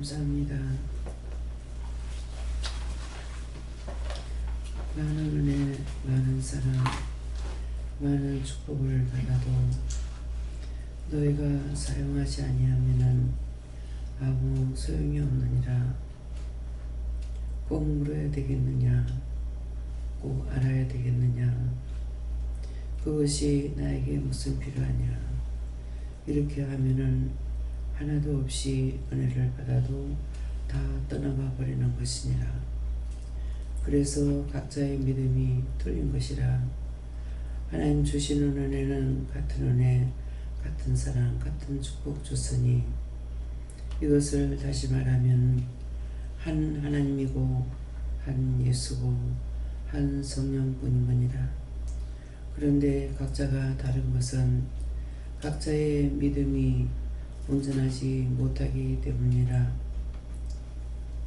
감사합니다. 많은 은혜, 많은 사랑, 많은 축복을 받아도 너희가 사용하지 아니하면은 아무 소용이 없느니라. 꼭 물어야 되겠느냐? 꼭 알아야 되겠느냐? 그것이 나에게 무슨 필요하냐? 이렇게 하면은 하나도 없이 은혜를 받아도 다 떠나가 버리는 것이니라. 그래서 각자의 믿음이 틀린 것이라. 하나님 주시는 은혜는 같은 은혜, 같은 사랑, 같은 축복 줬으니 이것을 다시 말하면 한 하나님이고 한 예수고 한 성령뿐인 거니라. 그런데 각자가 다른 것은 각자의 믿음이 온전하지 못하기 때문이라.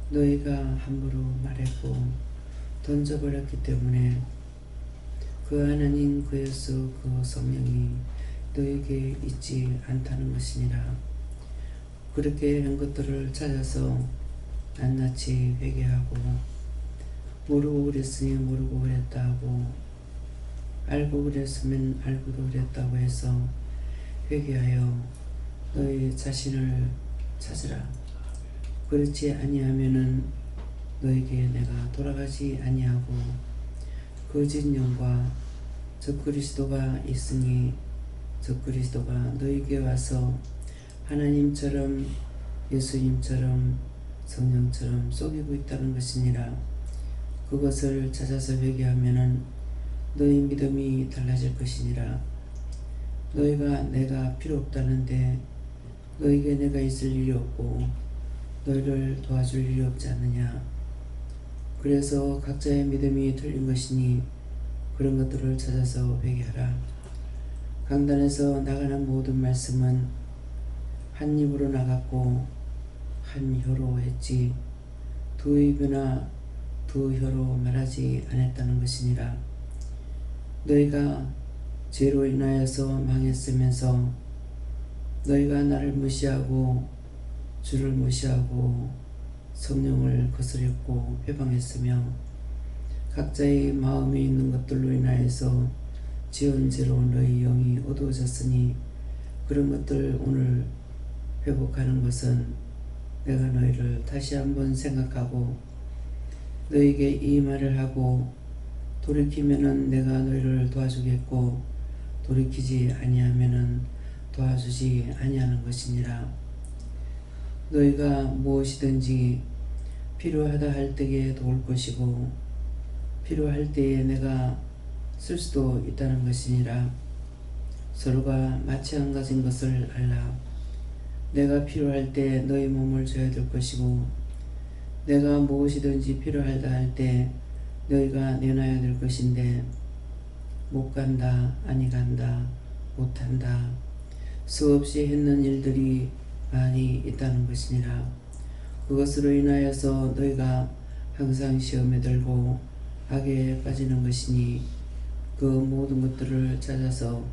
너희가 함부로 말했고 던져버렸기 때문에 그 하나님, 그 예수, 그 성령이 너에게 있지 않다는 것이니라. 그렇게 한 것들을 찾아서 낱낱이 회개하고, 모르고 그랬으니 모르고 그랬다 하고, 알고 그랬으면 알고도 그랬다고 해서 회개하여 너희 자신을 찾으라. 그렇지 아니하면은 너에게 내가 돌아가지 아니하고 거짓 영과 적그리스도가 있으니 적그리스도가 너에게 와서 하나님처럼 예수님처럼 성령처럼 속이고 있다는 것이니라. 그것을 찾아서 회개하면은 너희 믿음이 달라질 것이니라. 너희가 내가 필요 없다는데 너에게 내가 있을 일이 없고 너희를 도와줄 일이 없지 않느냐. 그래서 각자의 믿음이 틀린 것이니 그런 것들을 찾아서 회개하라. 강단에서 나가는 모든 말씀은 한 입으로 나갔고 한 혀로 했지 두 입이나 두 혀로 말하지 않았다는 것이니라. 너희가 죄로 인하여서 망했으면서 너희가 나를 무시하고 주를 무시하고 성령을 거스렸고 회방했으며 각자의 마음에 있는 것들로 인하여서 지은 죄로 너희 영이 어두워졌으니 그런 것들 오늘 회복하는 것은 내가 너희를 다시 한번 생각하고 너희에게 이 말을 하고 돌이키면은 내가 너희를 도와주겠고 돌이키지 아니하면은 도와주지 아니하는 것이니라. 너희가 무엇이든지 필요하다 할 때에 도울 것이고 필요할 때에 내가 쓸 수도 있다는 것이니라. 서로가 마찬가지인 것을 알라. 내가 필요할 때 너희 몸을 줘야 될 것이고 내가 무엇이든지 필요하다 할 때 너희가 내놔야 될 것인데 못 간다, 아니 간다, 못한다, 수없이 했는 일들이 많이 있다는 것이니라. 그것으로 인하여서 너희가 항상 시험에 들고 악에 빠지는 것이니 그 모든 것들을 찾아서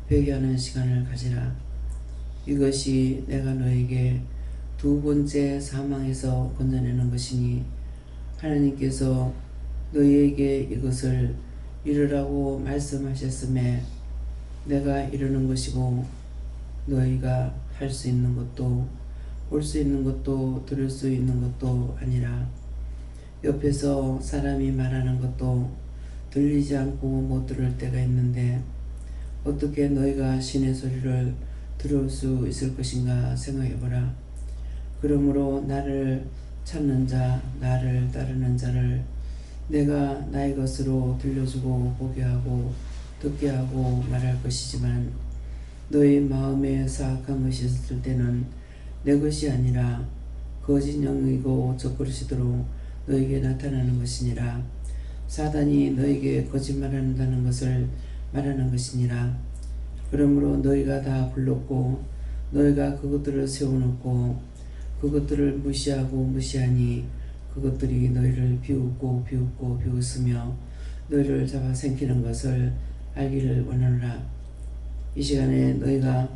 회개하는 시간을 가지라. 이것이 내가 너에게 두 번째 사망에서 건져내는 것이니 하나님께서 너희에게 이것을 이루라고 말씀하셨음에 내가 이루는 것이고 너희가 할 수 있는 것도 볼 수 있는 것도 들을 수 있는 것도 아니라 옆에서 사람이 말하는 것도 들리지 않고 못 들을 때가 있는데 어떻게 너희가 신의 소리를 들을 수 있을 것인가 생각해보라. 그러므로 나를 찾는 자, 나를 따르는 자를 내가 나의 것으로 들려주고 보게 하고 듣게 하고 말할 것이지만 너희 마음에 사악한 것이 있을 때는 내 것이 아니라 거짓 영이고 적그리스도로 너에게 나타나는 것이니라. 사단이 너에게 거짓말한다는 것을 말하는 것이니라. 그러므로 너희가 다 불렀고 너희가 그것들을 세워놓고 그것들을 무시하고 무시하니 그것들이 너희를 비웃고 비웃고 비웃으며 너희를 잡아생기는 것을 알기를 원하노라. 이 시간에 너희가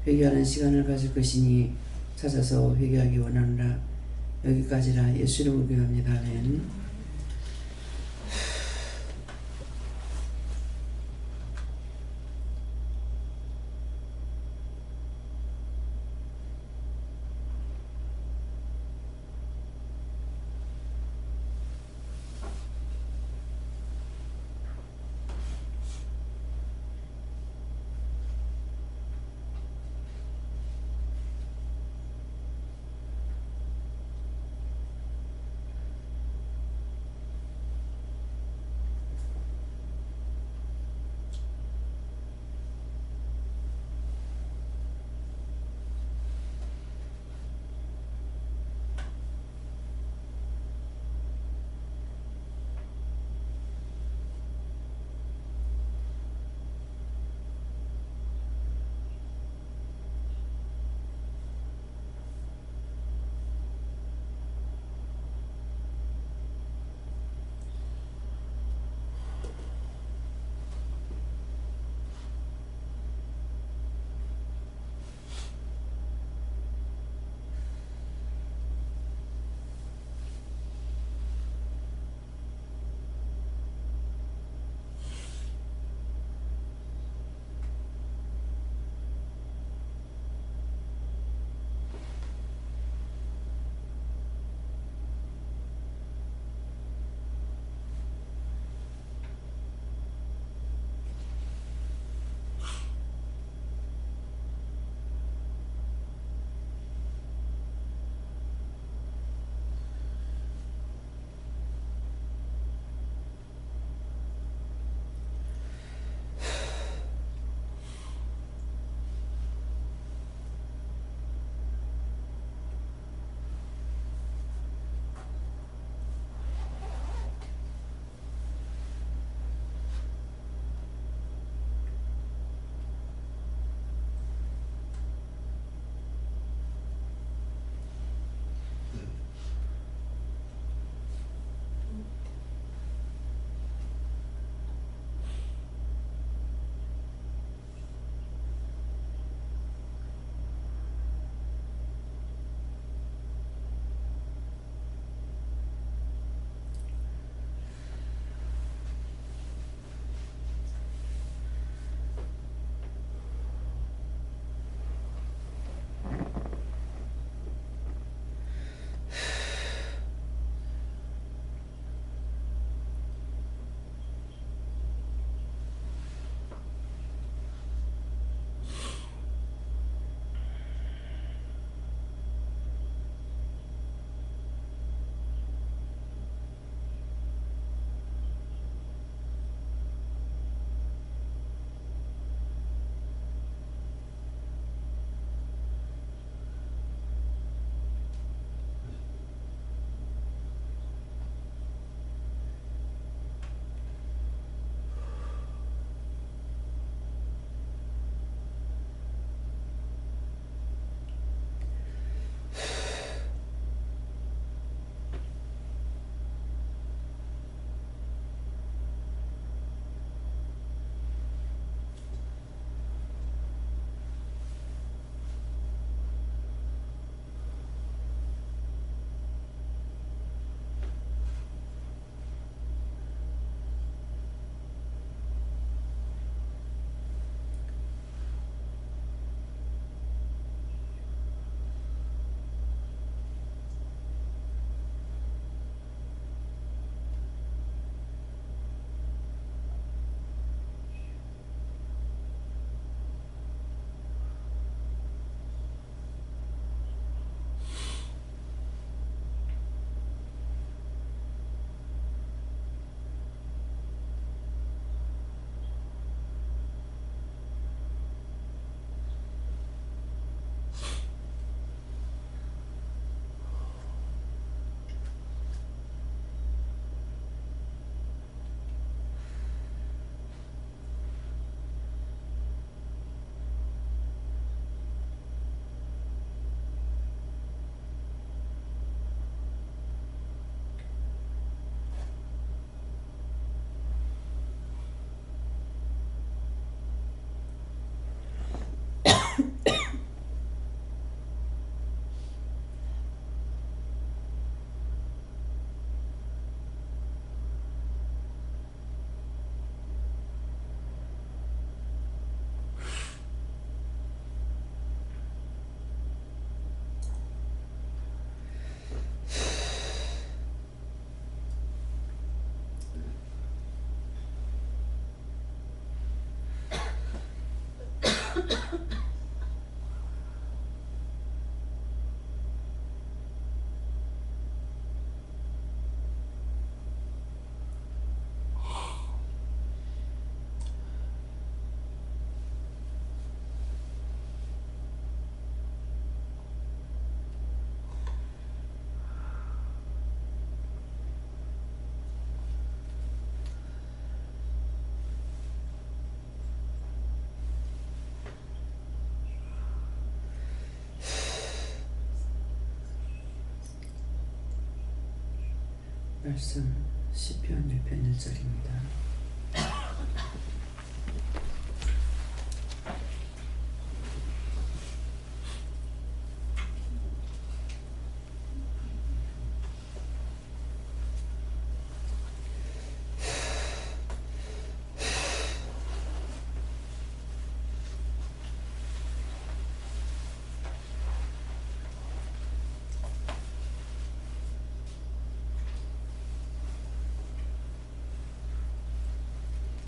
회개하는 시간을 가질 것이니 찾아서 회개하기 원하노라. 여기까지라 예수 이름으로 기도합니다. 아멘. 말씀 시편 6편 1절입니다.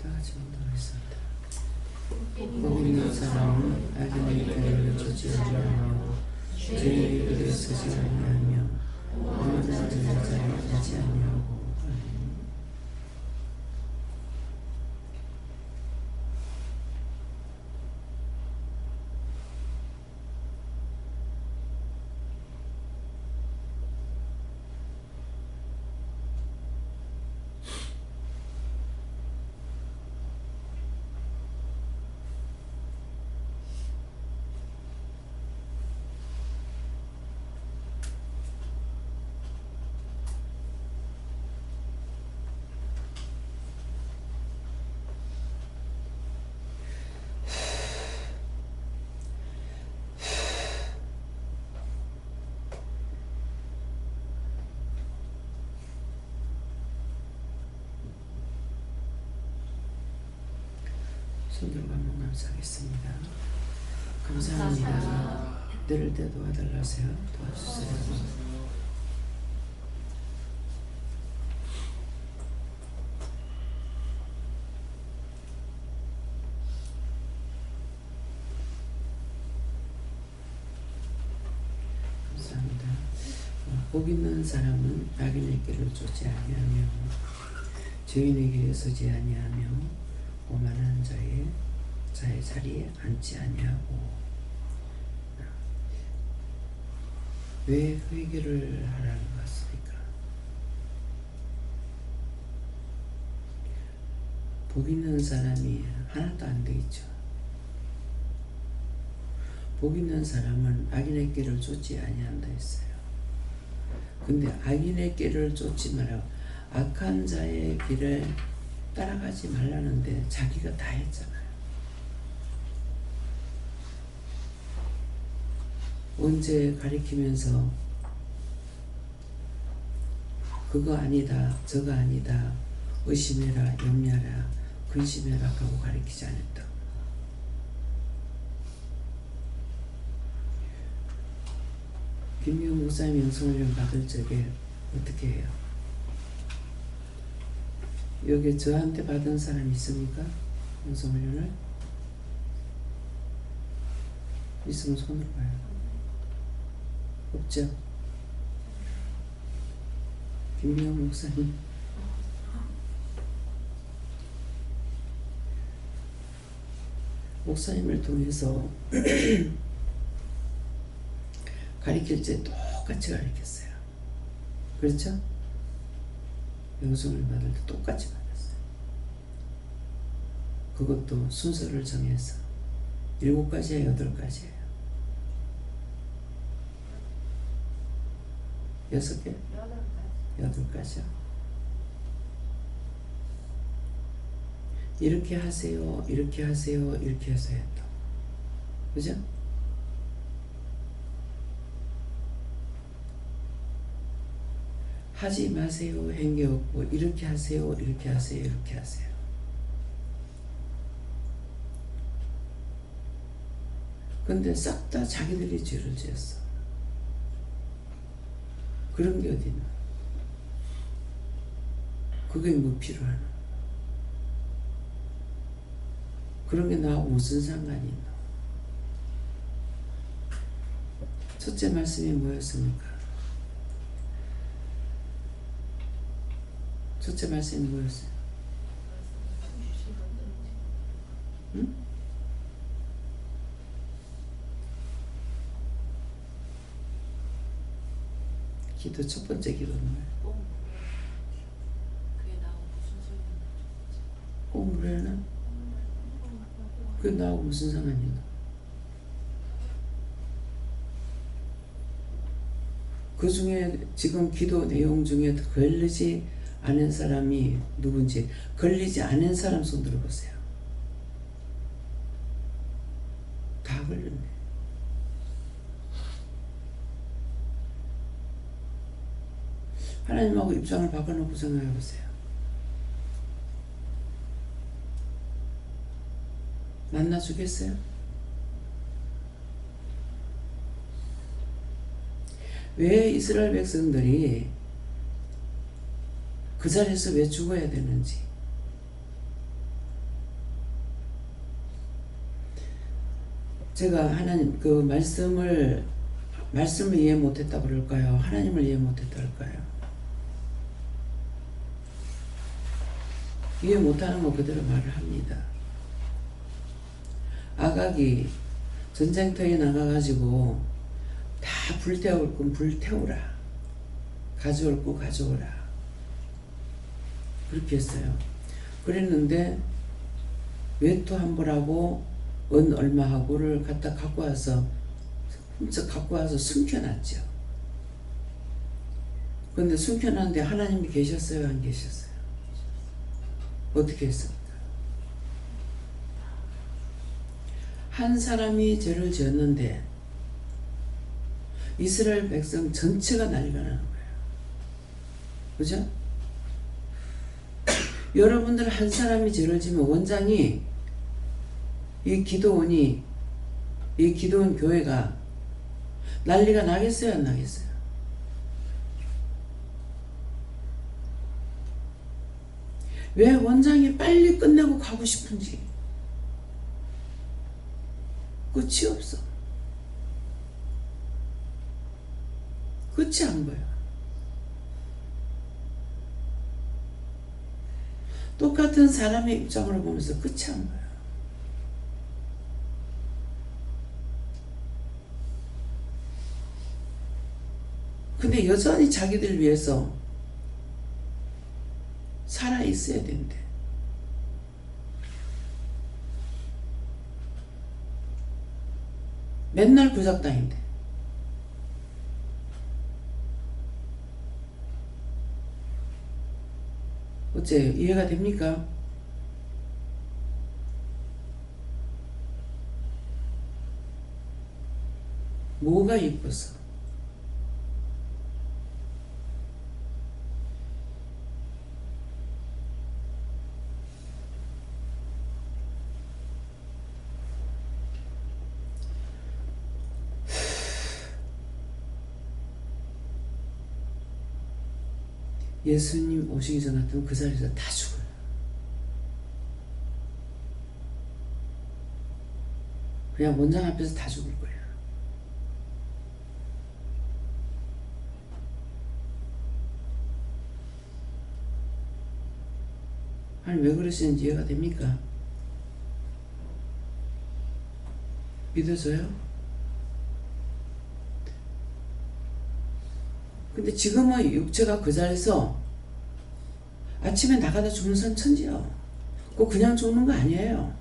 다 같이 온다하겠습니다. 복 있는 사람은 악인의 길을 쫓지 아니하며 죄의 길에 서지 아니하며 오만한 자의 자리에 앉지 아니하고. 손들고 한번 감사하겠습니다. 감사합니다. 들을 때 도와달라세요. 도와주세요. 감사합니다. 복 있는 사람은 악인의 길을 쫓지 아니하며 죄인의 길에 서지 아니하며 오만한 자의 자리에 앉지 아니하고. 왜 회개를 하라는 것 같습니까? 복 있는 사람이 하나도 안 돼 있죠. 복 있는 사람은 악인의 길을 쫓지 아니한다 했어요. 근데 악인의 길을 쫓지 말라고, 악한 자의 길을 따라가지 말라는데 자기가 다 했잖아요. 언제 가리키면서 그거 아니다, 저거 아니다, 의심해라, 염려하라, 근심해라 하고 가리키지 않았다. 김미영 목사님 영성훈련 받을 적에 어떻게 해요? 여기 저한테 받은 사람 있습니까? 영성훈련을? 있으면 손으로 봐요. 없죠? 김미영 목사님 목사님을 통해서 가르칠 때 똑같이 가르쳤어요. 그렇죠? 영성을 받을 때 똑같이 받았어요. 그것도 순서를 정해서 7가지예요, 8가지예요? 6개? 8가지요. 이렇게 하세요, 이렇게 하세요, 이렇게 해서 했다. 그죠? 하지 마세요, 행위 없고, 이렇게 하세요, 이렇게 하세요, 이렇게 하세요. 근데 싹 다 자기들이 죄를 지었어. 그런 게 어디 있나? 그게 뭐 필요하나? 그런 게 나하고 무슨 상관이 있나? 첫째 말씀이 뭐였습니까? 첫째 말씀이 뭐였어요? 응? 기도 첫 번째 기도는 뭐예요? 꽁무래는? 그게 나하고 무슨 상관이 있나? 그 중에 지금 기도 내용 중에 걸리지 않은 사람이 누군지, 걸리지 않은 사람 손 들어보세요. 다 걸렸네. 하나님하고 입장을 바꿔놓고 생각해보세요. 만나주겠어요? 왜 이스라엘 백성들이 그 자리에서 왜 죽어야 되는지, 제가 하나님 그 말씀을 이해 못했다 그럴까요? 하나님을 이해 못했다 그럴까요? 이해 못하는 거 그대로 말을 합니다. 아각이 전쟁터에 나가가지고 다 불태울 건 불태우라, 가져올 거 가져오라, 그렇게 했어요. 그랬는데 외투한벌하고 은 얼마하고를 갖다 갖고 와서 훔쳐 갖고 와서 숨겨놨죠. 그런데 숨겨놨는데 하나님이 계셨어요, 안 계셨어요? 어떻게 했습니까? 한 사람이 죄를 지었는데 이스라엘 백성 전체가 난리가 나는 거예요. 그죠? 여러분들 한 사람이 죄를 지면 원장이, 이 기도원이, 이 기도원 교회가 난리가 나겠어요, 안 나겠어요? 왜 원장이 빨리 끝내고 가고 싶은지 끝이 없어. 끝이 안 보여. 똑같은 사람의 입장으로 보면서 끝이 안 보여. 근데 여전히 자기들 위해서 살아 있어야 된대. 맨날 구작당인데. 어째 이해가 됩니까? 뭐가 이뻐서? 예수님 오시기 전 같으면 그 자리에서 다 죽어요. 그냥 원장 앞에서 다 죽을 거예요. 아니 왜 그러시는지 이해가 됩니까? 믿어져요? 근데 지금은 육체가 그 자리에서 아침에 나가다 죽는 사람 천지요. 그거 그냥 죽는 거 아니에요.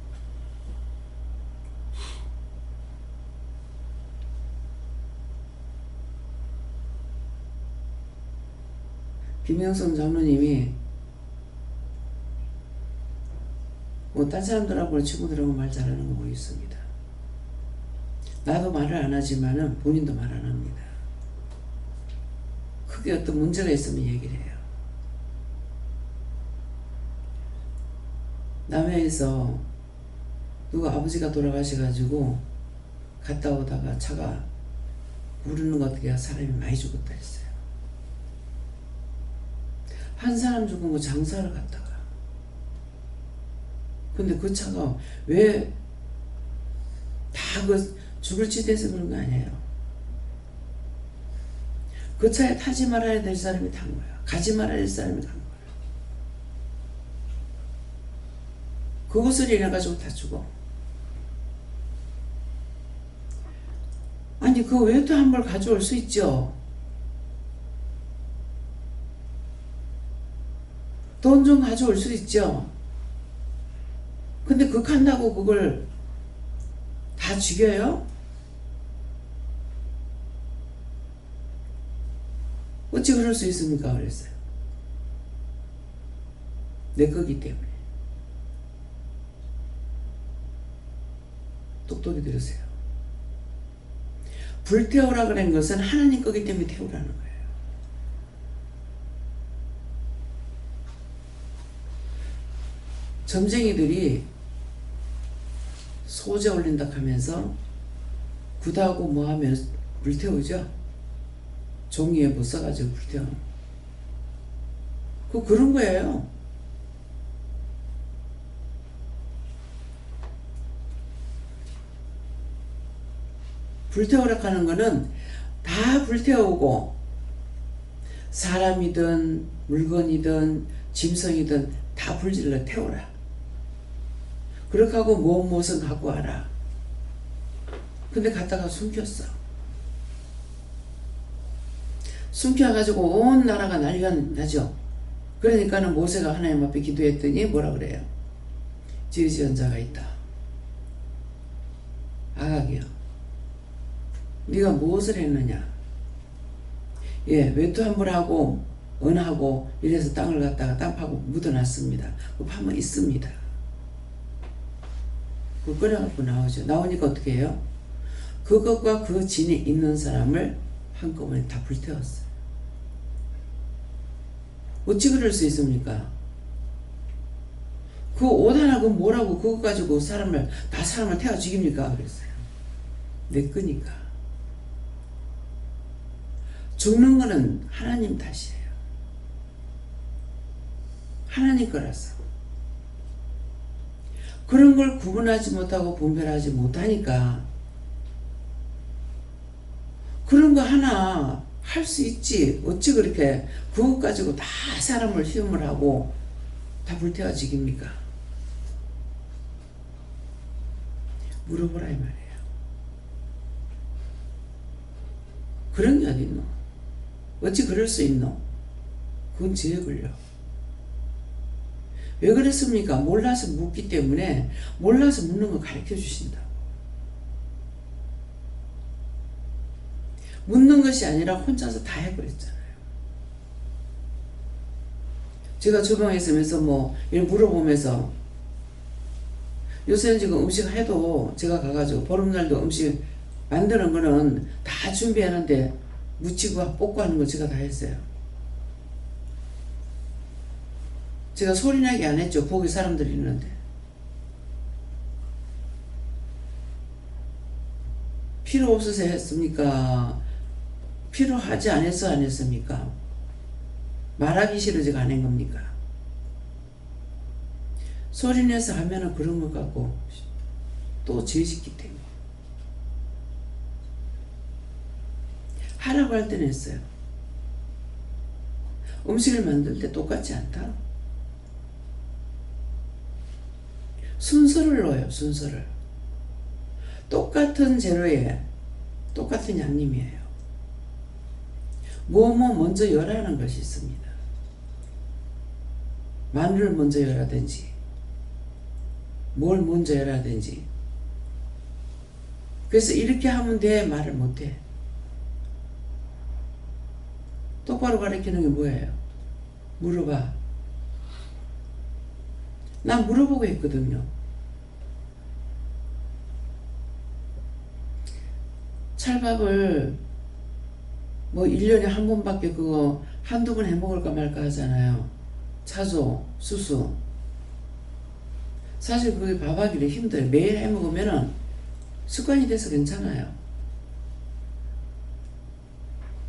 김영성 장로님이 딴 사람들하고 친구들하고 말 잘하는 거 있습니다. 나도 말을 안 하지만은 본인도 말 안 합니다. 크게 어떤 문제가 있으면 얘기를 해요. 남해에서 누가 아버지가 돌아가셔가지고 갔다 오다가 차가 부르는 거 어떻게 사람이 많이 죽었다 했어요. 한 사람 죽은 거 장사를 갔다가. 근데 그 차가 왜 다 그 죽을 짓해서 그런 거 아니에요. 그 차에 타지 말아야 될 사람이 탄 거야. 가지 말아야 될 사람이 간 거야. 그것을 인해가지고 다 죽어. 아니 그 외투 한 벌 가져올 수 있죠. 돈 좀 가져올 수 있죠. 근데 극한다고 그걸 다 죽여요? 어찌 그럴 수 있습니까? 그랬어요. 내 거기 때문에. 똑똑히 들으세요. 불태우라 그런 것은 하나님 거기 때문에 태우라는 거예요. 점쟁이들이 소재 올린다 하면서 구다고 뭐 하면 불태우죠. 종이에 못 써가지고 불태워. 그런 거예요. 불태우라 하는 거는 다 불태우고 사람이든 물건이든 짐승이든 다 불질러 태우라. 그렇게 하고 무엇은 갖고 와라. 근데 갔다가 숨겼어. 숨겨가지고 온 나라가 난리가 나죠. 그러니까는 모세가 하나님 앞에 기도했더니 뭐라 그래요? 지으시은 자가 있다. 아각이요. 네가 무엇을 했느냐? 예, 외투 한 벌 하고 은하고 이래서 땅을 갖다가 땅 파고 묻어놨습니다. 그 파면 있습니다. 그걸 꺼내갖고 나오죠. 나오니까 어떻게 해요? 그것과 그 진에 있는 사람을 한꺼번에 다 불태웠어요. 어찌 그럴 수 있습니까? 그 옷 하나 그 뭐라고 그거 가지고 사람을 태워 죽입니까? 그랬어요. 내 거니까. 죽는 거는 하나님 탓이에요. 하나님 거라서. 그런 걸 구분하지 못하고 분별하지 못하니까 그런 거 하나 할 수 있지. 어찌 그렇게 그것 가지고 다 사람을 희움을 하고 다 불태워 죽입니까? 물어보라 이 말이에요. 그런 게 어딨노? 어찌 그럴 수 있노? 그건 죄에 걸려. 왜 그랬습니까? 몰라서 묻기 때문에 몰라서 묻는 거 가르쳐 주신다. 묻는 것이 아니라 혼자서 다 해버렸잖아요. 제가 주방에 있으면서 뭐 이런 물어보면서 요새는 지금 음식 해도 제가 가가지고 보름날도 음식 만드는 거는 다 준비하는데 묻히고 볶고 하는 거 제가 다 했어요. 제가 소리나게 안 했죠. 보기 사람들이 있는데. 필요 없어서 했습니까? 필요하지 않아서 안 했습니까? 말하기 싫어서 안 한 겁니까? 소리내서 하면은 그런 것 같고 또 죄짓기 때문에. 하라고 할 때는 했어요. 음식을 만들 때 똑같지 않다. 순서를 넣어요. 순서를. 똑같은 재료에 똑같은 양념이에요. 뭐 먼저 열하는 것이 있습니다. 마늘을 먼저 열하든지 뭘 먼저 열하든지. 그래서 이렇게 하면 돼 말을 못해. 똑바로 가르치는 게 뭐예요? 물어봐. 난 물어보고 했거든요. 찰밥을 뭐 1년에 한 번밖에 그거 한두 번 해먹을까 말까 하잖아요. 차조, 수수. 사실 그게 밥하기는 힘들어요. 매일 해먹으면은 습관이 돼서 괜찮아요.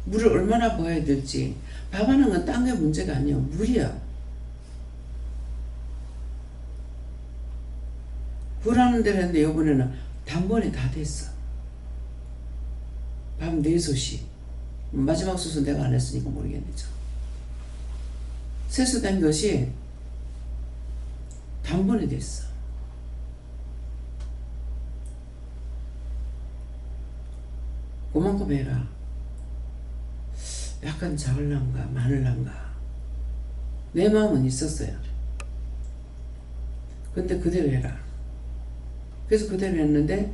물을 얼마나 부어야 될지. 밥하는 건 딴 게 문제가 아니에요. 물이야. 불하는 대로 했는데 요번에는 단번에 다 됐어. 밤 4솥이. 마지막 수술 내가 안 했으니까 모르겠네죠. 세수된 것이 단번에 됐어. 그만큼 해라. 약간 작을란가 많을란가 내 마음은 있었어요. 근데 그대로 해라. 그래서 그대로 했는데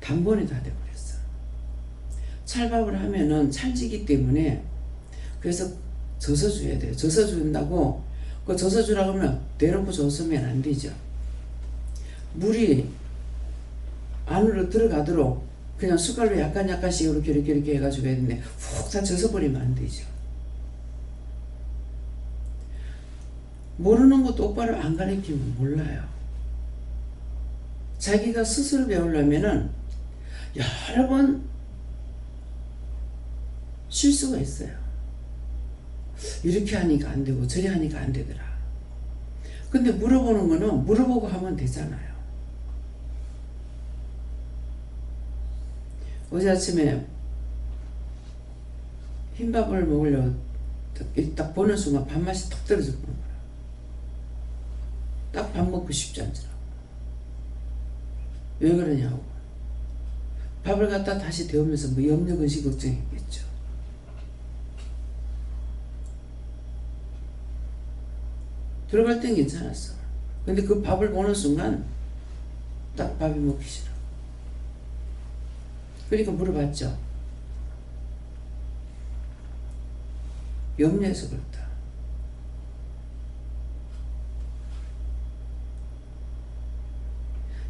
단번에 다 돼버렸어. 찰밥을 하면은 찰지기 때문에 그래서 져서 줘야 돼요. 져서 준다고 그 져서 주라고 하면 대놓고 줬으면 안 되죠. 물이 안으로 들어가도록 그냥 숟갈로 약간씩 이렇게 해가지고 해야 되는데 훅 다 젖어버리면 안 되죠. 모르는 거 똑바로 안 가르치면 몰라요. 자기가 스스로 배우려면은 여러 번 실수가 있어요. 이렇게 하니까 안 되고 저리 하니까 안 되더라. 근데 물어보는 거는 물어보고 하면 되잖아요. 어제 아침에 흰밥을 먹으려고 딱 보는 순간 밥맛이 탁 떨어져 보는 거야. 딱 밥 먹고 싶지 않더라고. 왜 그러냐고. 밥을 갖다 다시 데우면서 뭐 염려 근심 걱정했겠죠. 들어갈 땐 괜찮았어. 근데 그 밥을 보는 순간 딱 밥이 먹기 싫어. 그러니까 물어봤죠. 염려해서 그렇다.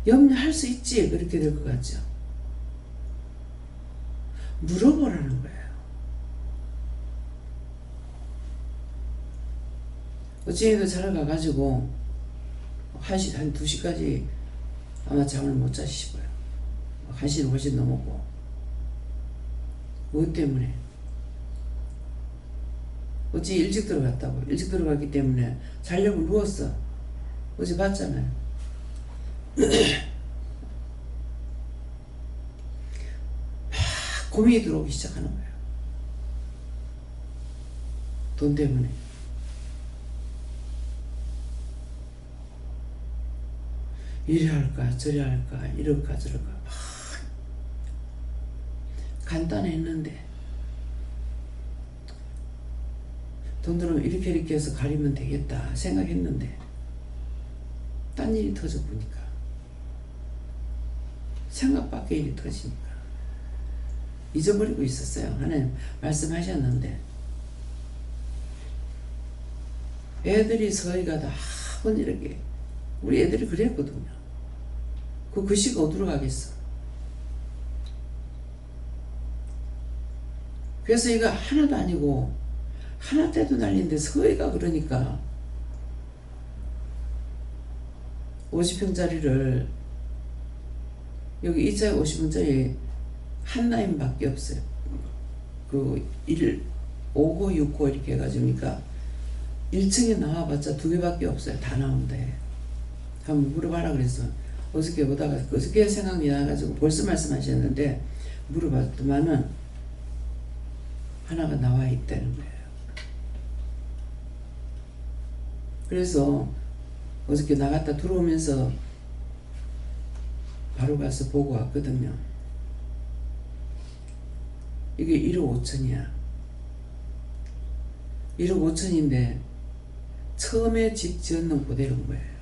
염려할 수 있지. 그렇게 될 것 같죠. 물어보라는 거예요. 어찌해도 자러 가가지고 한 2시까지 아마 잠을 못 자시고요. 1시는 훨씬 넘었고. 뭐 때문에? 어찌 일찍 들어갔다고. 일찍 들어갔기 때문에 자려고 누웠어. 어제 봤잖아요. 고민이 들어오기 시작하는 거예요. 돈 때문에. 이래 할까 저래 할까 이럴까 저럴까 막 간단했는데 돈 들어오면 이렇게 해서 가리면 되겠다 생각했는데 딴 일이 터져 보니까 생각 밖의 일이 터지니까 잊어버리고 있었어요. 하나님 말씀하셨는데 애들이 서희가 다 한번 이렇게 우리 애들이 그랬거든요. 그 글씨가 어디로 가겠어. 그래서 이거 하나도 아니고 하나 때도 날린데 서희가 그러니까 50평짜리를 여기 2차에 50평짜리 한 라인밖에 없어요. 그 5호 6호 이렇게 해가지고니까 1층에 나와봤자 2개밖에 없어요. 다 나온대. 한번 물어봐라 그래서 어저께 오다가 어저께 생각이 나가지고 벌써 말씀하셨는데 물어봤더만은 하나가 나와 있다는 거예요. 그래서 어저께 나갔다 들어오면서 바로 가서 보고 왔거든요. 이게 1억 5천이야. 1억 5천인데 처음에 집 지었는 그대로인 거예요.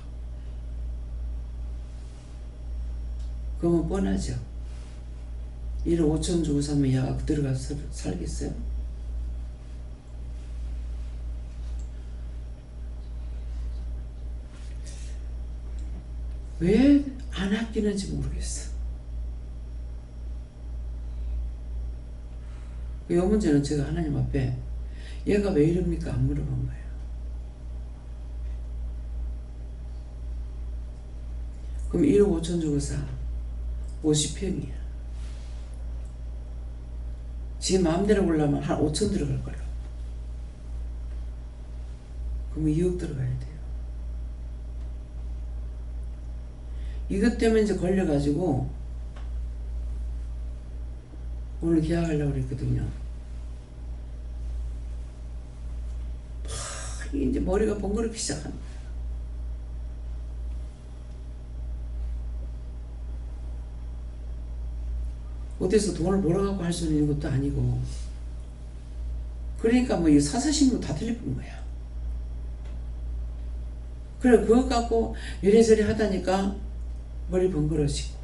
그러면 뻔하죠. 1억 5천 주고 사면 야가 들어가서 살겠어요? 왜 안 아끼는지 모르겠어. 이 문제는 제가 하나님 앞에 얘가 왜 이럽니까? 안 물어본 거예요. 그럼 1억 5천 주고 사. 50평이야. 지 마음대로 보려면 한 5천 들어갈 거야. 그럼 2억 들어가야 돼요. 이것 때문에 이제 걸려가지고 오늘 계약하려고 그랬거든요. 이제 머리가 번거롭기 시작한다. 어디서 돈을 벌어갖고 할 수 있는 것도 아니고. 그러니까 뭐 이 사사신문 다 틀리는 거야. 그래, 그거 갖고 이래저래 하다니까 머리 번거러지고,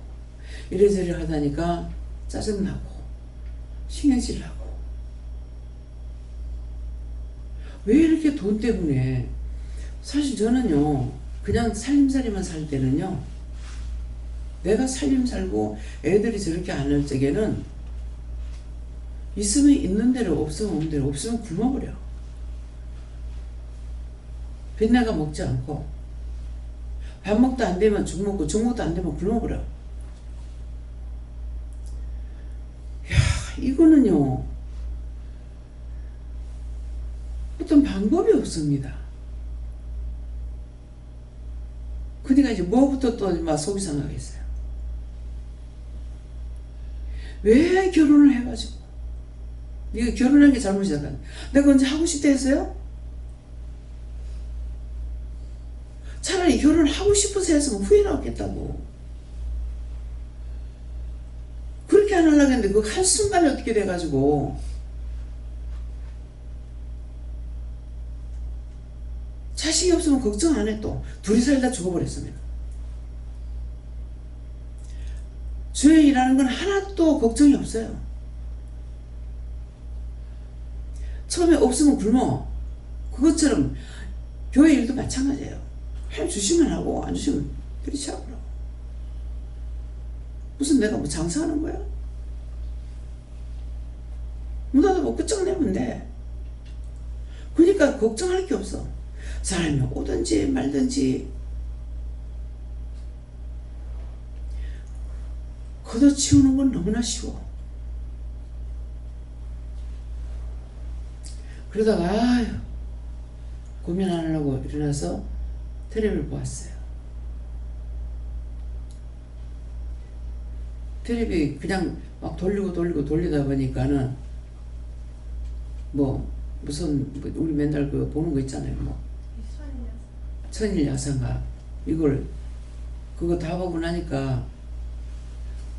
이래저래 하다니까 짜증나고, 신경질 나고. 왜 이렇게 돈 때문에, 사실 저는요, 그냥 살림살이만 살 때는요, 내가 살림 살고 애들이 저렇게 안 할 적에는 있으면 있는 대로, 없으면 없는 대로, 없으면 굶어버려. 빚내가 먹지 않고, 밥 먹도 안 되면 죽 먹고, 죽 먹도 안 되면 굶어버려. 야, 이거는요, 어떤 방법이 없습니다. 그러니까 이제 뭐부터 또 막 속이 상하겠어요. 왜 결혼을 해가지고, 네가 결혼한 게 잘못이다. 내가 언제 하고 싶다 했어요? 차라리 결혼을 하고 싶어서 했으면 후회 나왔겠다고. 그렇게 안 하려고 했는데 그 한순간에 어떻게 돼가지고 자식이 없으면 걱정 안 해. 또 둘이 살다 죽어버렸으면. 주일이라는 건 하나도 걱정이 없어요. 처음에 없으면 굶어. 그것처럼 교회 일도 마찬가지예요. 주시면 하고 안 주시면 그렇지 않고. 무슨 내가 뭐 장사하는 거야? 나도 뭐 끝장내면 돼. 그러니까 걱정할 게 없어. 사람이 오든지 말든지 걷어치우는 건 너무나 쉬워. 그러다가 아유, 고민 안 하려고 일어나서 텔레비를 보았어요. 텔레비 그냥 막 돌리다 보니까는 뭐 무슨 우리 맨날 그 보는 거 있잖아요. 뭐 천일야사인가 이걸 그거 다 보고 나니까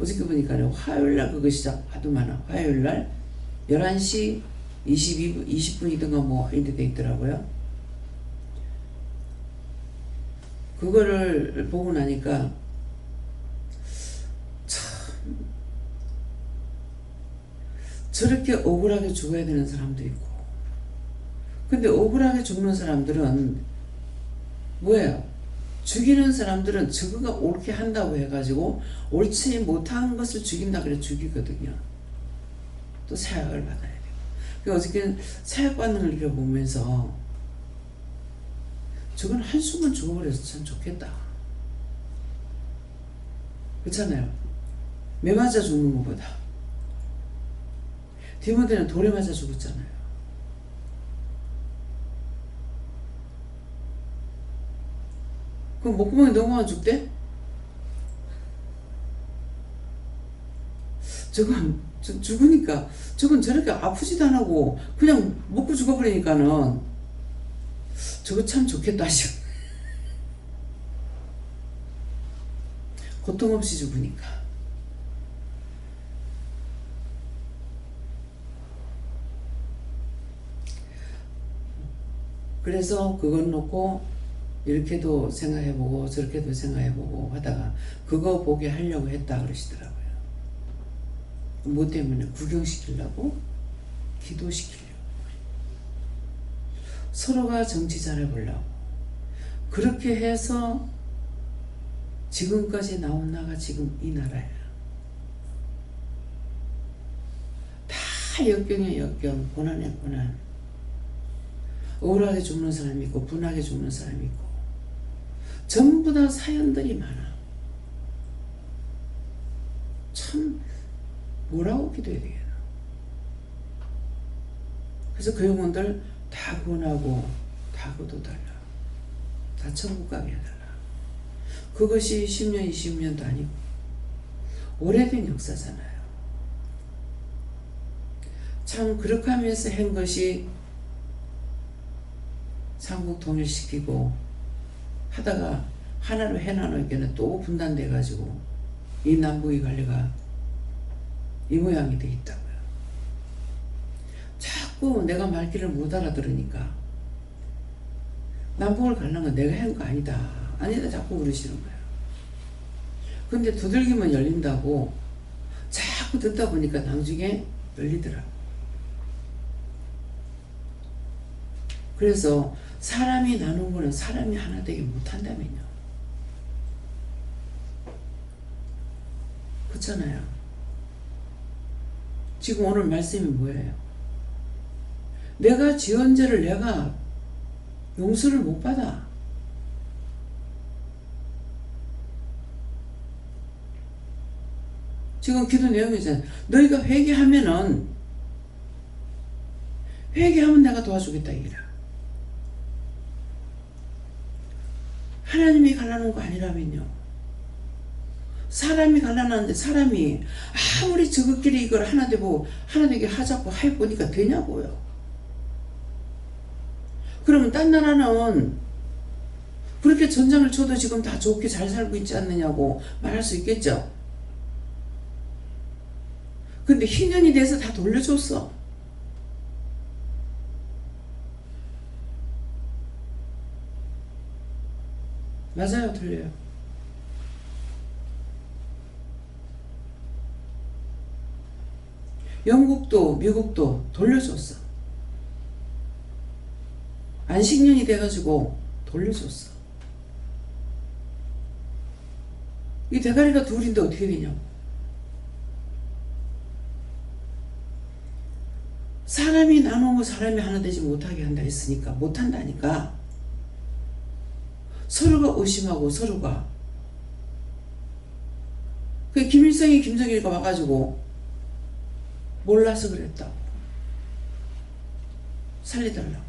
어저께 보니까는 화요일날 그거 시작하더만은 화요일날 11시 20분이든가 뭐 이렇게 돼 있더라고요. 그거를 보고 나니까 참 저렇게 억울하게 죽어야 되는 사람도 있고, 근데 억울하게 죽는 사람들은 뭐예요? 죽이는 사람들은 저거가 옳게 한다고 해가지고 옳지 못한 것을 죽인다 그래 죽이거든요. 또 사약을 받아야 돼요. 그러니까 어저께는 사약받는 걸 이렇게 보면서 저건 한숨을 죽어버려서 참 좋겠다. 그렇잖아요. 매 맞아 죽는 것보다. 디모데는 돌에 맞아 죽었잖아요. 그럼 목구멍에 넘어가 죽대? 저건 죽으니까 저건 저렇게 아프지도 안 하고 그냥 먹고 죽어버리니까는 저거 참 좋겠다 싶어. 고통 없이 죽으니까. 그래서 그건 놓고 이렇게도 생각해보고 저렇게도 생각해보고 하다가 그거 보게 하려고 했다 그러시더라고요. 뭐 때문에? 구경시키려고? 기도시키려고. 서로가 정치 잘해보려고. 그렇게 해서 지금까지 나온 나가 지금 이 나라야. 다 역경에 역경, 고난에 고난. 억울하게 죽는 사람이 있고 분하게 죽는 사람이 있고 전부 다 사연들이 많아. 참 뭐라고 기도해야 되겠나. 그래서 그 영혼들 다 구원하고 다 거둬달라. 다 천국 가게 해달라. 그것이 10년 20년도 아니고 오래된 역사잖아요. 참 그렇게 하면서 한 것이 삼국 통일시키고 하다가 하나로 해나누니까 또 분단돼 가지고 이 남북의 관리가 이 모양이 돼 있다고요. 자꾸 내가 말귀를 못 알아들으니까 남북을 가는 건 내가 한 거 아니다. 아니다 자꾸 그러시는 거예요. 근데 두들기면 열린다고 자꾸 듣다 보니까 나중에 열리더라고. 그래서 사람이 나눈 거는 사람이 하나 되게 못한다면요. 그렇잖아요. 지금 오늘 말씀이 뭐예요? 내가 지은 죄를 내가 용서를 못 받아. 지금 기도 내용이잖아요. 너희가 회개하면 내가 도와주겠다 이라. 하나님이 갈라놓은 거 아니라면요. 사람이 갈라놨는데 사람이 아무리 저것끼리 이걸 하나 되고 하나 되게 하자고 해보니까 되냐고요. 그러면 딴 나라는 그렇게 전쟁을 쳐도 지금 다 좋게 잘 살고 있지 않느냐고 말할 수 있겠죠. 근데 희년이 돼서 다 돌려줬어. 맞아요, 틀려요? 영국도 미국도 돌려줬어. 안식년이 돼가지고 돌려줬어. 이 대가리가 둘인데 어떻게 되냐고. 사람이 나누고 사람이 하나 되지 못하게 한다 했으니까 못한다니까. 서로가 의심하고 서로가. 그 김일성이 김정일과 와가지고 몰라서 그랬다고. 살리달라고.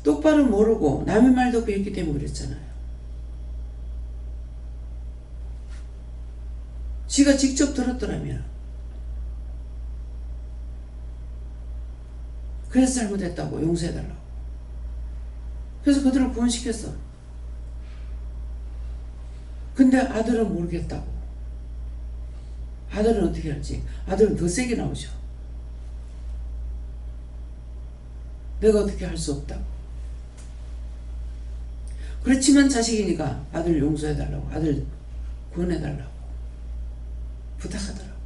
똑바로 모르고 남의 말 듣고 했기 때문에 그랬잖아요. 지가 직접 들었더라면. 그래서 잘못했다고 용서해달라고. 그래서 그들을 구원시켰어. 근데 아들은 모르겠다고. 아들은 어떻게 할지. 아들은 더 세게 나오죠. 내가 어떻게 할 수 없다고. 그렇지만 자식이니까 아들 용서해달라고. 아들 구원해달라고. 부탁하더라고.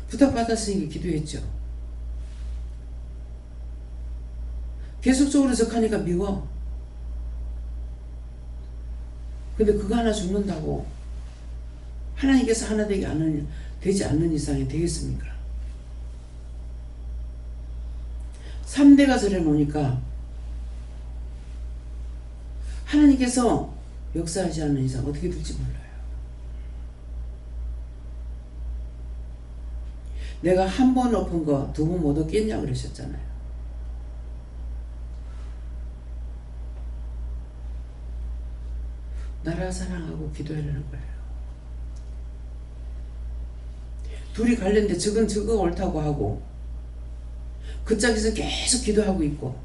부탁받았으니까 기도했죠. 계속적으로 적하니까 미워. 근데 그거 하나 죽는다고 하나님께서 하나 되지 않는 이상이 되겠습니까? 3대가 절해 놓으니까 하나님께서 역사하지 않는 이상 어떻게 될지 몰라요. 내가 한 번 엎은 거 두 번 못 얻겠냐 그러셨잖아요. 나라 사랑하고 기도하려는 거예요. 둘이 관련돼 저건 저거 옳다고 하고 그 짝에서 계속 기도하고 있고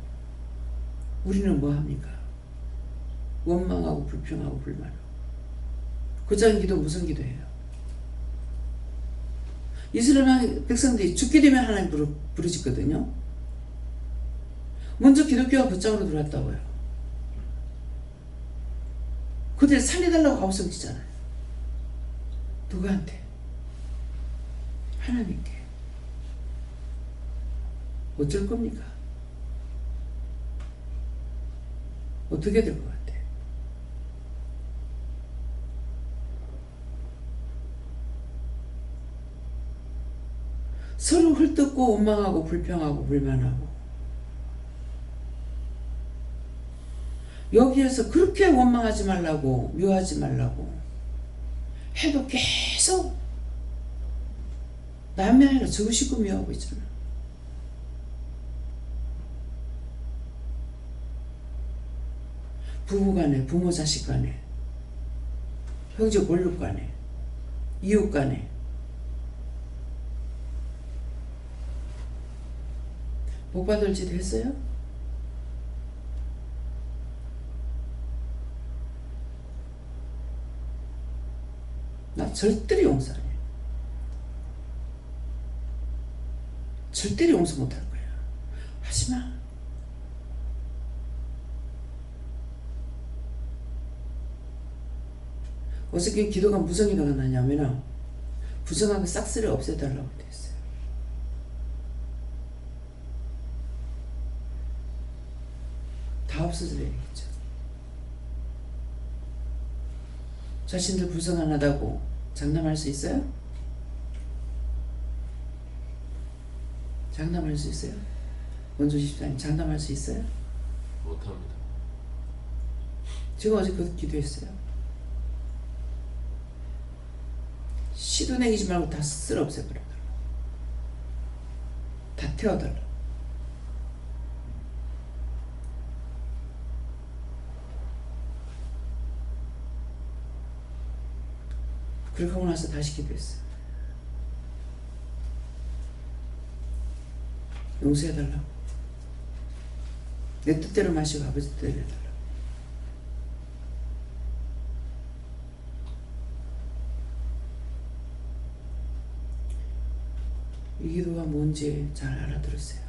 우리는 뭐 합니까? 원망하고 불평하고 불만하고. 그 짝은 기도 무슨 기도예요? 이스라엘 백성들이 죽게 되면 하나님 부르짖거든요. 먼저 기독교가 그 짝으로 들어왔다고요. 그들 살려달라고 가오성지잖아요. 누구한테? 하나님께. 어쩔 겁니까? 어떻게 될 것 같아? 서로 헐뜯고 원망하고 불평하고 불만하고 여기에서 그렇게 원망하지 말라고 미워하지 말라고 해도 계속 남이 아니라 저 식구 미워하고 있잖아. 부부간에 부모 자식간에 형제 골육간에 이웃간에 복 받을 짓 했어요? 나 절대로 용서 안 해. 절대로 용서 못 할 거야. 하지마. 어저께 기도가 무슨 기도가 나냐면은 부정하게 싹쓸이 없애달라고 됐어요. 다 없어져야겠죠. 자신들 불쌍 안 하다고 장담할 수 있어요? 장담할 수 있어요? 원조 집사님 장담할 수 있어요? 못합니다. 제가 어제 그 기도했어요. 시도 내기지 말고 다 쓸어 없애버려. 다 태워달라. 그렇게 하고 나서 다시 기도했어요. 용서해달라고. 내 뜻대로 마시고 아버지 뜻대로 해달라고. 이 기도가 뭔지 잘 알아들었어요.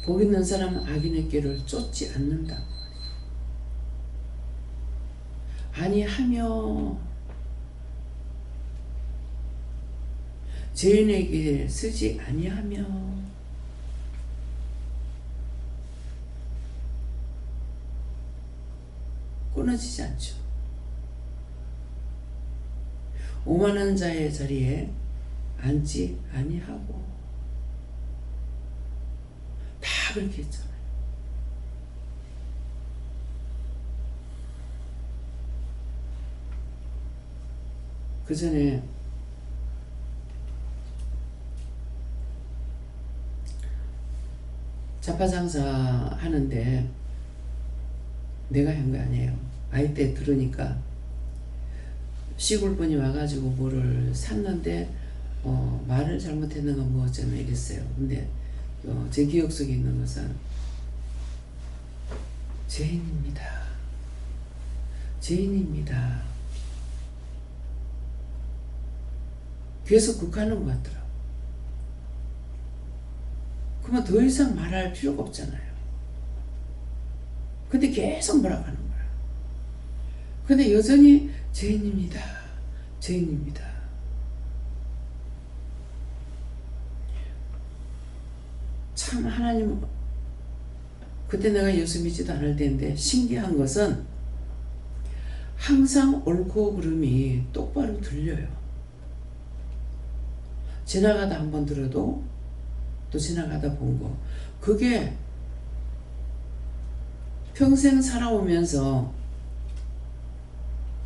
복 있는 사람은 악인의 길을 쫓지 않는다. 아니하며 죄인의 길에 쓰지 아니하며 끊어지지 않죠. 오만한 자의 자리에 앉지 아니하고 다 그렇게 했잖아요. 그 전에 자파장사 하는데 내가 한 거 아니에요. 아이 때 들으니까 시골분이 와가지고 뭐를 샀는데 말을 잘못했는가 뭐 어쩌면 이랬어요. 근데 제 기억 속에 있는 것은 죄인입니다. 죄인입니다. 계속 국하는 것 같더라고. 그러면 더 이상 말할 필요가 없잖아요. 근데 계속 뭐라고 하는 거야. 근데 여전히 죄인입니다. 죄인입니다. 참 하나님, 그때 내가 예수 믿지도 않을 때인데 신기한 것은 항상 옳고 그름이 똑바로 들려요. 지나가다 한번 들어도 또 지나가다 본 거, 그게 평생 살아오면서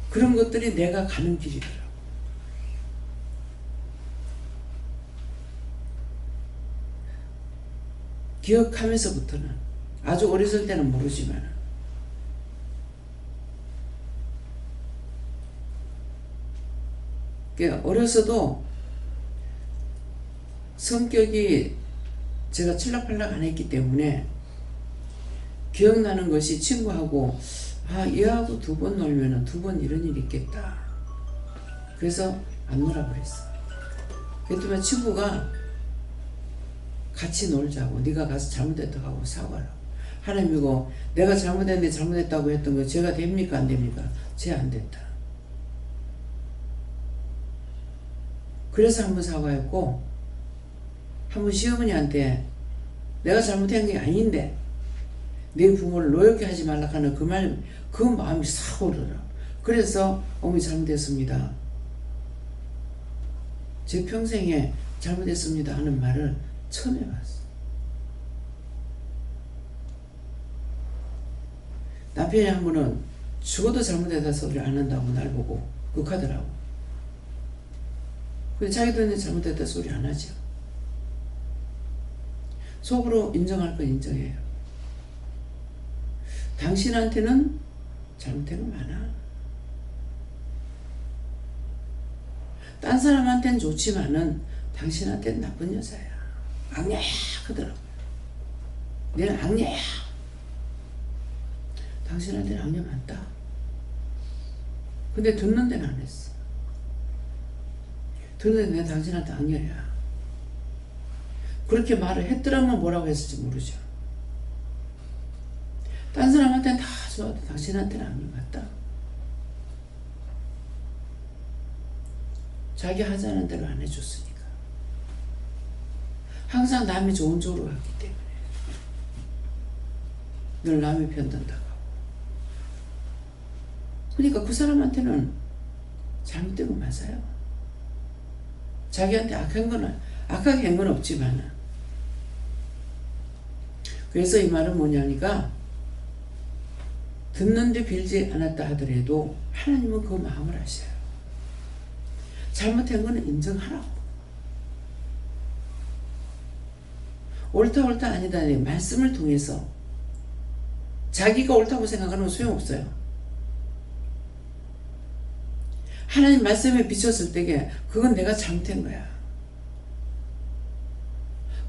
그런 것들이 내가 가는 길이더라고. 기억하면서부터는, 아주 어렸을 때는 모르지만 어려서도 성격이 제가 칠락팔락 안 했기 때문에 기억나는 것이 친구하고 얘하고 2번 놀면은 2번 이런 일이 있겠다. 그래서 안 놀아 버렸어. 그랬더니 친구가 같이 놀자고, 네가 가서 잘못했다고 하고 사과하라고. 하나님이고 내가 잘못했는데 잘못했다고 했던 거 죄가 됩니까 안 됩니까? 죄 안 됐다. 그래서 한번 사과했고, 한번 시어머니한테 내가 잘못한 게 아닌데 내 부모를 노엽게 하지 말라 하는 그 말, 그 마음이 싹 오르더라. 그래서 어머니 잘못했습니다. 제 평생에 잘못했습니다 하는 말을 처음 해봤어. 남편이 한 번은 죽어도 잘못했다 소리 안 한다고 날 보고 욕하더라고. 근데 자기도 잘못했다 소리 안 하죠. 속으로 인정할 건 인정해요. 당신한테는 잘못된 거 많아. 딴 사람한테는 좋지만은 당신한테는 나쁜 여자야. 악녀야 하더라고요. 내는 악녀야. 당신한테는 악녀 많다. 근데 듣는 데는 안 했어. 듣는 데는 내가 당신한테 악녀야. 그렇게 말을 했더라면 뭐라고 했을지 모르죠. 딴 사람한테는 다 좋아도 당신한테는 악녀 같다. 자기 하자는 대로 안 해줬으니까. 항상 남이 좋은 쪽으로 갔기 때문에 늘 남의 편 든다고. 그러니까 그 사람한테는 잘못된 건 맞아요. 자기한테 악하게 한 건 없지만. 그래서 이 말은 뭐냐니까, 듣는데 빌지 않았다 하더라도 하나님은 그 마음을 아셔요. 잘못한 거는 인정하라고. 옳다 아니다 말씀을 통해서 자기가 옳다고 생각하는 건 소용없어요. 하나님 말씀에 비쳤을 때에 그건 내가 잘못한 거야.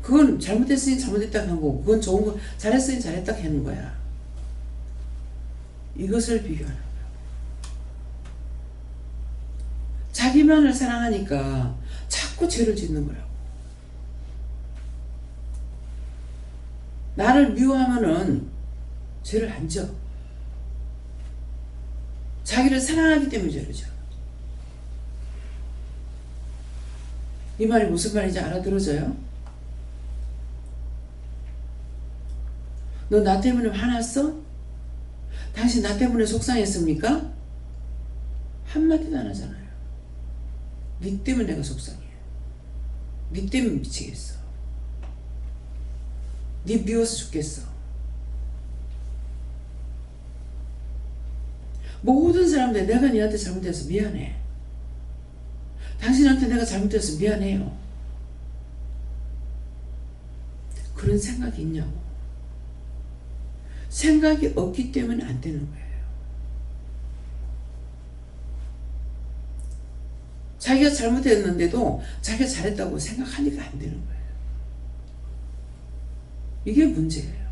그건 잘못했으니 잘못했다 하는 거고, 그건 좋은 거 잘했으니 잘했다 하는 거야. 이것을 비교하는 거야. 자기만을 사랑하니까 자꾸 죄를 짓는 거라고. 나를 미워하면은 죄를 안 져. 자기를 사랑하기 때문에 죄를 져. 이 말이 무슨 말인지 알아들어져요? 너 나 때문에 화났어? 당신 나 때문에 속상했습니까? 한마디도 안 하잖아요. 네 때문에 내가 속상해. 네 때문에 미치겠어. 네 미워서 죽겠어. 모든 사람들 내가 니한테 잘못해서 미안해. 당신한테 내가 잘못해서 미안해요. 그런 생각이 있냐고. 생각이 없기 때문에 안 되는 거예요. 자기가 잘못했는데도 자기가 잘했다고 생각하니까 안 되는 거예요. 이게 문제예요.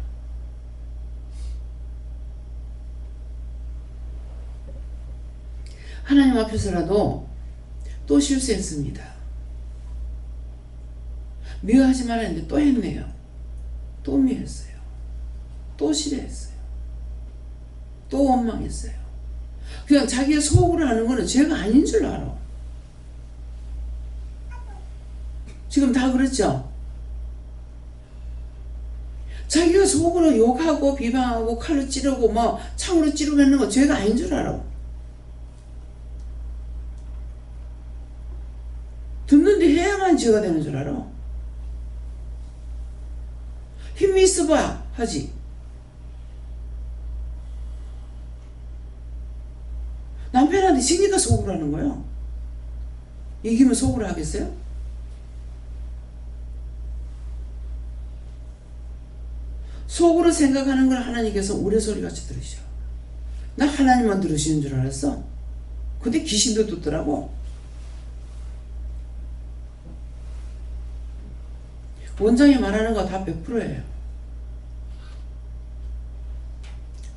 하나님 앞에서라도 또 실수했습니다. 미워하지 말라 했는데 또 했네요. 또 미웠어요. 또 싫어했어요. 또 원망했어요. 그냥 자기가 속으로 하는 거는 죄가 아닌 줄 알아. 지금 다 그렇죠? 자기가 속으로 욕하고 비방하고 칼로 찌르고 뭐 창으로 찌르고 하는 거 죄가 아닌 줄 알아. 듣는데 해야만 죄가 되는 줄 알아. 힘이 있어봐 하지. 남편한테 지니까 속으로 하는 거예요. 이기면 속으로 하겠어요? 속으로 생각하는 걸 하나님께서 우레소리같이 들으셔. 나 하나님만 들으시는 줄 알았어. 근데 귀신도 듣더라고. 원장이 말하는 거 다 100%예요.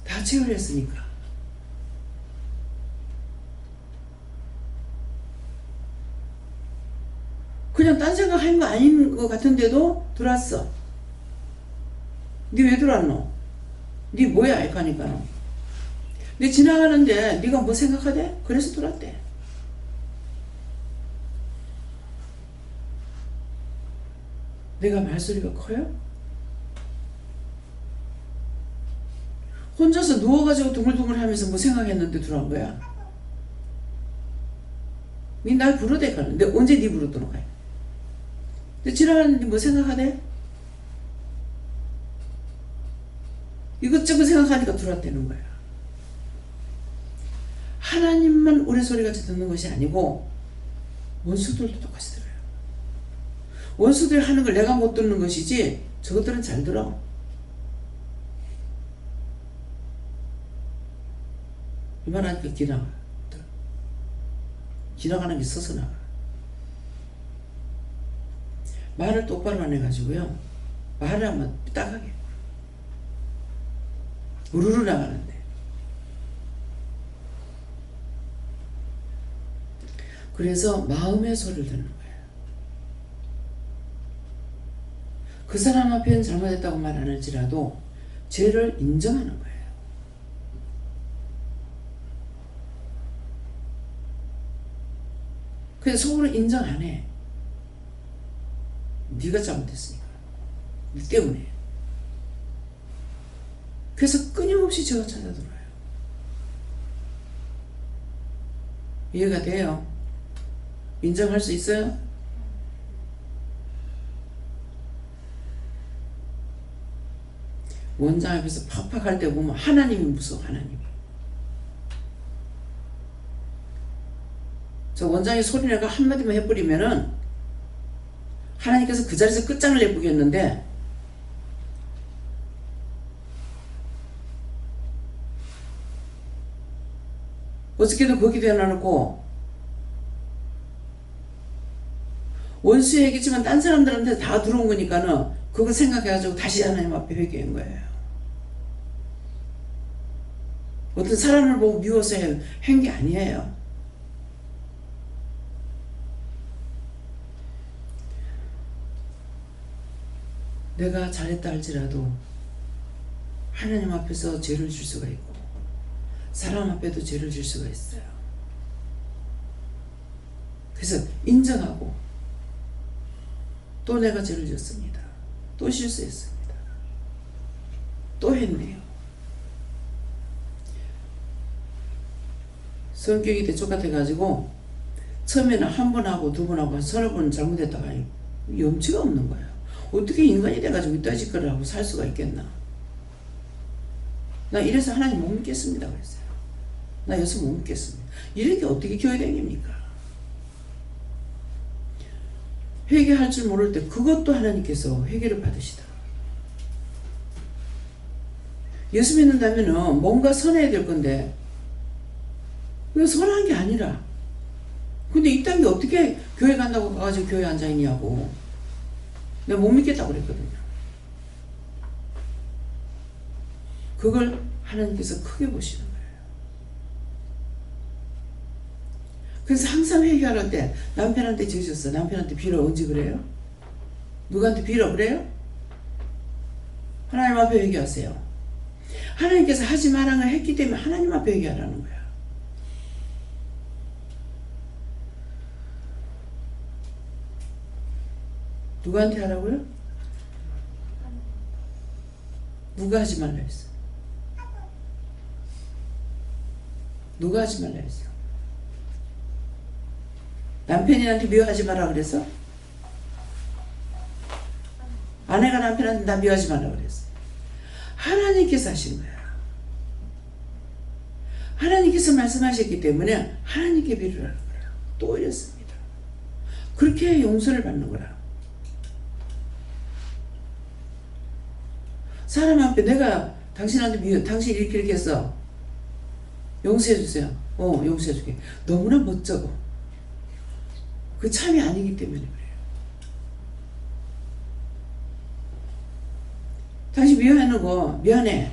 다 체결했으니까. 그냥 딴 생각하는 거 아닌 것 같은데도 들어왔어. 니 왜 들어왔노? 니 뭐야 이렇게 하니까. 니 지나가는데 니가 뭐 생각하대? 그래서 들어왔대. 내가 말소리가 커요? 혼자서 누워가지고 둥글둥글 하면서 뭐 생각했는데 들어온 거야. 니 날 부르대 가는데 언제 니 부르도록 해? 근데 지나가는데 뭐 생각하대? 이것저것 생각하니까 들어왔다는 거야. 하나님만 우레소리같이 듣는 것이 아니고 원수들도 똑같이 들어요. 원수들이 하는 걸 내가 못 듣는 것이지 저것들은 잘 들어. 이 말 하니까 지나가. 지나가는 게 서서 나가. 말을 똑바로 안 해가지고요. 말을 하면 삐딱하게 우르르 나가는데. 그래서 마음의 소리를 듣는 거예요. 그 사람 앞에는 잘못했다고 말 안 할지라도 죄를 인정하는 거예요. 그래서 속으로 인정 안 해. 네가 잘못했으니까. 네 때문에. 그래서 끊임없이 죄가 찾아들어요. 이해가 돼요? 인정할 수 있어요? 원장 앞에서 팍팍 할 때 보면 하나님이 무서워. 하나님이. 저 원장이 소리내가 한마디만 해버리면은 하나님께서 그 자리에서 끝장을 내보겠는데, 어저께도 거기 대놔놓고 원수 얘기지만 딴 사람들한테 다 들어온 거니까는 그거 생각해가지고 다시 하나님 앞에 회개한 거예요. 어떤 사람을 보고 미워서 한 게 아니에요. 내가 잘했다 할지라도 하나님 앞에서 죄를 질 수가 있고 사람 앞에도 죄를 질 수가 있어요. 그래서 인정하고 또 내가 죄를 졌습니다. 또 실수했습니다. 또 했네요. 성격이 대쪽 같아가지고 처음에는 한 번 하고 두 번 하고 서너 번 잘못했다가 염치가 없는 거예요. 어떻게 인간이 돼가지고 이따 짓거리를 하고 살 수가 있겠나. 나 이래서 하나님 못 믿겠습니다 그랬어요. 나 여기서 못 믿겠습니다. 이렇게 어떻게 교회 다닙니까? 회개할 줄 모를 때 그것도 하나님께서 회개를 받으시더라고요. 예수 믿는다면은 뭔가 선해야 될 건데 그거 선한 게 아니라, 근데 이딴 게 어떻게 교회 간다고 가가지고 교회 앉아있냐고. 내가 못 믿겠다고 그랬거든요. 그걸 하나님께서 크게 보시는 거예요. 그래서 항상 회개할 때 남편한테 죄졌어. 남편한테 빌어. 언제 그래요? 누구한테 빌어 그래요? 하나님 앞에 회개하세요. 하나님께서 하지 말라는 걸 했기 때문에 하나님 앞에 회개하라는 거야. 누구한테 하라고요? 누가 하지 말라 했어? 누가 하지 말라 했어? 남편이 나한테 미워하지 마라 그래서? 아내가 남편한테 나 미워하지 마라 그랬어. 하나님께서 하신 거야. 하나님께서 말씀하셨기 때문에 하나님께 비유하는 거야. 또 이랬습니다. 그렇게 용서를 받는 거라. 사람 앞에 내가 당신한테 당신 이렇게 했어. 용서해 주세요. 용서해 줄게. 너무나 멋쩍어. 그 참이 아니기 때문에 그래요. 당신 미워하는 거 미안해.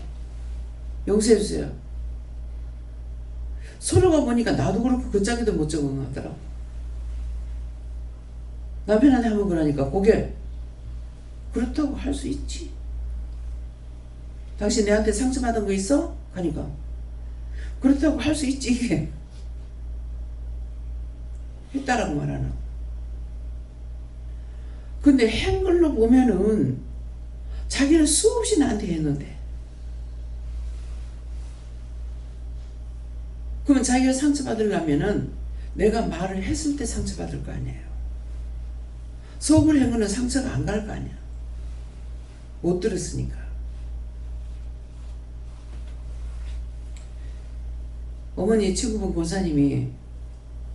용서해 주세요. 서로가 보니까 나도 그렇고 그 짝이도 멋쩍은 것 같더라고. 남편한테 한번 그러니까 고개 그렇다고 할 수 있지. 당신 내한테 상처받은 거 있어? 하니까 그렇다고 할 수 있지. 이게 했다라고 말하나. 근데 한 걸로 보면은 자기는 수없이 나한테 했는데, 그러면 자기가 상처받으려면은 내가 말을 했을 때 상처받을 거 아니에요. 속을 한 거는 상처가 안 갈 거 아니야. 못 들었으니까. 어머니 친구분 권사님이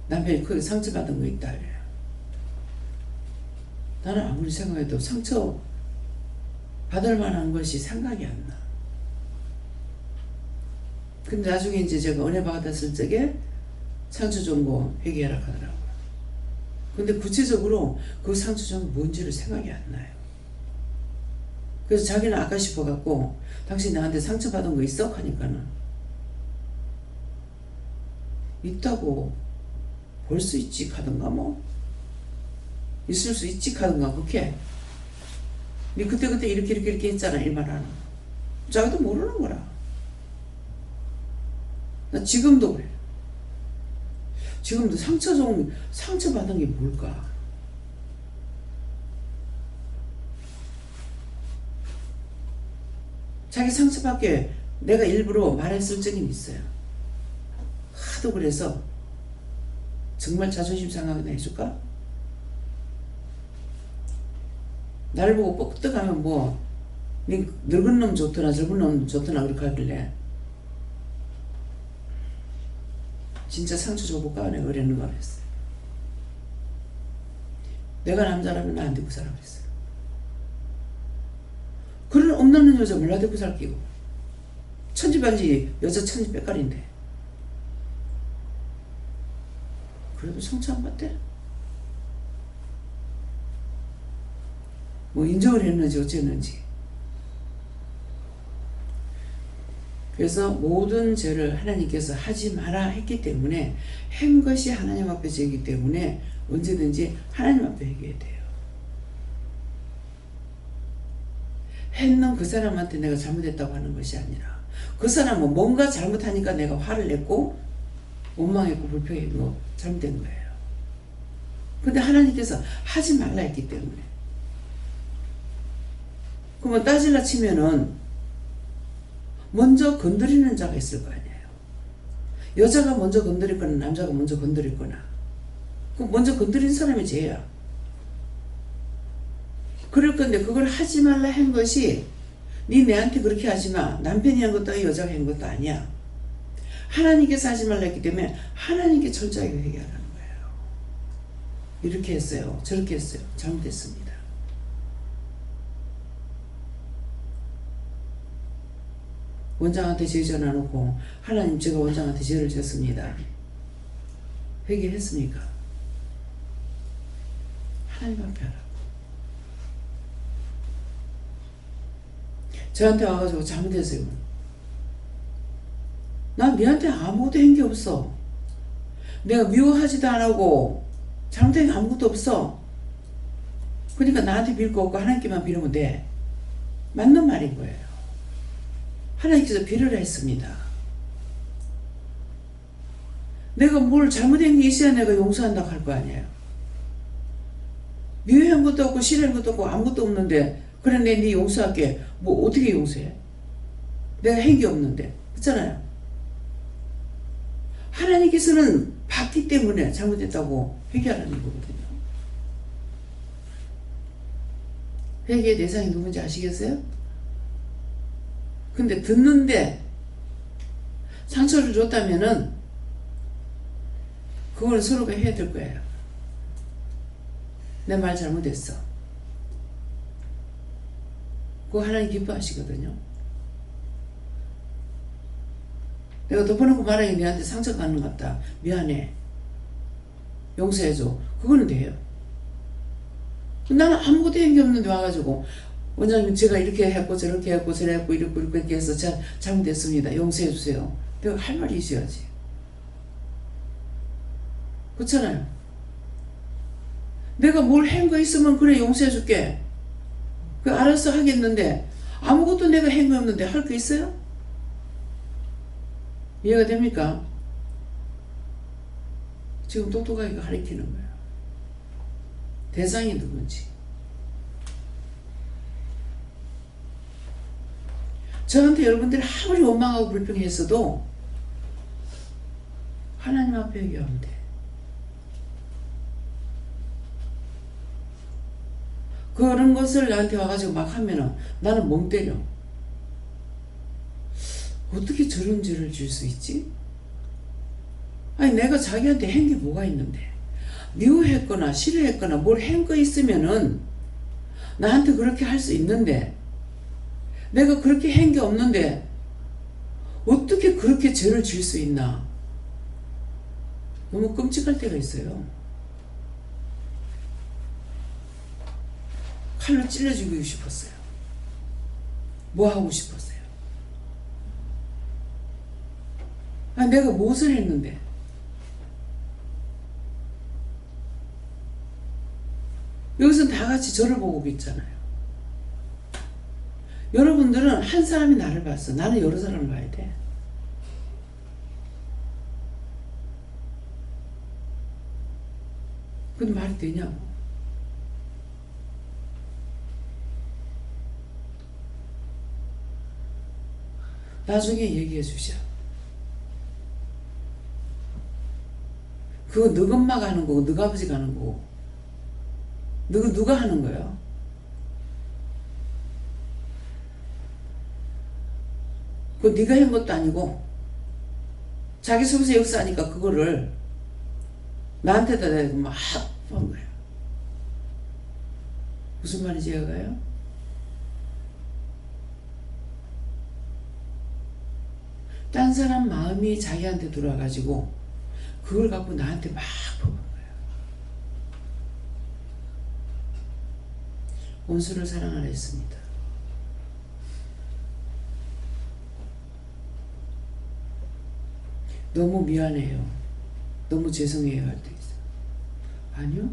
남편이 크게 상처받은 거 있다 그래요. 나는 아무리 생각해도 상처 받을 만한 것이 생각이 안 나. 근데 나중에 이제 제가 은혜 받았을 적에 상처 준 거 회개하라 하더라고요. 근데 구체적으로 그 상처점이 뭔지를 생각이 안 나요. 그래서 자기는 아까 싶어갖고 당신 나한테 상처받은 거 있어? 하니까는 있다고 볼 수 있지 하던가 뭐 있을 수 있지 하던가 그렇게 니 그때 이렇게 했잖아 이 말하는 자기도 모르는 거라. 나 지금도 그래. 지금도 상처받은 게 뭘까? 자기 상처밖에 내가 일부러 말했을 적이 있어요. 하도 그래서 정말 자존심 상하게 해줄까? 나를 보고 뻑떡하면 뭐 늙은 놈 좋더나 젊은 놈 좋더나 그렇게 하길래 진짜 상처 줘볼까? 내가 그랬는가 그랬어요. 내가 남자라면 나 안 데리고 살아 그랬어요. 그런 없는 여자 몰라 데리고 살기고 천지반지 여자 천지백깔인데 그래도 상처 안 받대? 뭐 인정을 했는지 어쨌는지. 그래서 모든 죄를 하나님께서 하지 마라 했기 때문에 한 것이 하나님 앞에 죄이기 때문에 언제든지 하나님 앞에 회개해야 돼요. 했는 그 사람한테 내가 잘못했다고 하는 것이 아니라 그 사람은 뭔가 잘못하니까 내가 화를 냈고 원망했고 불평했고 잘못된 거예요. 근데 하나님께서 하지 말라 했기 때문에 그러면 따질라 치면은 먼저 건드리는 자가 있을 거 아니에요. 여자가 먼저 건드렸거나 남자가 먼저 건드렸거나 그럼 먼저 건드린 사람이 죄야. 그럴 건데 그걸 하지 말라 한 것이 네 내한테 그렇게 하지 마. 남편이 한 것도 여자가 한 것도 아니야. 하나님께서 하지 말라 했기 때문에 하나님께 철저하게 회개하라는 거예요. 이렇게 했어요. 저렇게 했어요. 잘못했습니다. 원장한테 죄 전화놓고 하나님 제가 원장한테 죄를 졌습니다. 회개했습니까? 하나님 앞에 하라고. 저한테 와가지고 잘못했어요. 난 니한테 아무것도 한 게 없어. 내가 미워하지도 안 하고 잘못한 게 아무것도 없어. 그러니까 나한테 빌 거 없고 하나님께만 빌으면 돼. 맞는 말인 거예요. 하나님께서 빌으라 했습니다. 내가 뭘 잘못한 게 있어야 내가 용서한다고 할 거 아니에요. 미워한 것도 없고 싫어한 것도 없고 아무것도 없는데 그래 네 용서할게. 뭐 어떻게 용서해? 내가 한 게 없는데. 그렇잖아요. 하나님께서는 봤기 때문에 잘못했다고 회개하라는 거거든요. 회개의 대상이 누군지 아시겠어요? 근데 듣는데 상처를 줬다면은 그걸 서로가 해야 될 거예요. 내 말 잘못했어. 그거 하나님 기뻐하시거든요. 내가 덮어놓고 말하기 내한테 상처받는 것 같다. 미안해. 용서해줘. 그거는 돼요. 나는 아무것도 한 게 없는데 와가지고 원장님 제가 이렇게 했고 저렇게 했고 저랬고 이렇게 해서 잘못했습니다. 용서해주세요. 내가 할 말이 있어야지. 그렇잖아요. 내가 뭘 한 거 있으면 그래 용서해줄게. 그 알아서 하겠는데 아무것도 내가 한 거 없는데 할 거 있어요? 이해가 됩니까? 지금 똑똑하게 가르치는 거예요. 대상이 누군지. 저한테 여러분들이 아무리 원망하고 불평했어도 하나님 앞에 얘기하면 돼. 그런 것을 나한테 와가지고 막 하면은 나는 멍 때려. 어떻게 저런 죄를 질 수 있지? 아니 내가 자기한테 한 게 뭐가 있는데 미워했거나 싫어했거나 뭘 한 거 있으면은 나한테 그렇게 할 수 있는데 내가 그렇게 한 게 없는데 어떻게 그렇게 죄를 질 수 있나? 너무 끔찍할 때가 있어요. 칼로 찔러 죽이고 싶었어요. 뭐 하고 싶었어요? 아, 내가 무엇을 했는데? 여기서는 다 같이 저를 보고 있잖아요. 여러분들은 한 사람이 나를 봤어. 나는 여러 사람을 봐야 돼. 근데 말이 되냐고. 나중에 얘기해 주셔. 그거 너 엄마가 하는 거고 너 아버지가 하는 거고 누가 하는 거예요? 그거 네가 한 것도 아니고 자기 속에서 역사하니까 그거를 나한테다 대고 막 한 거예요. 무슨 말인지 이해가요? 딴 사람 마음이 자기한테 들어와가지고 그걸 갖고 나한테 막 퍼부은 거예요. 원수를 사랑하라 했습니다. 너무 미안해요. 너무 죄송해요 할 때 있어요. 아니요.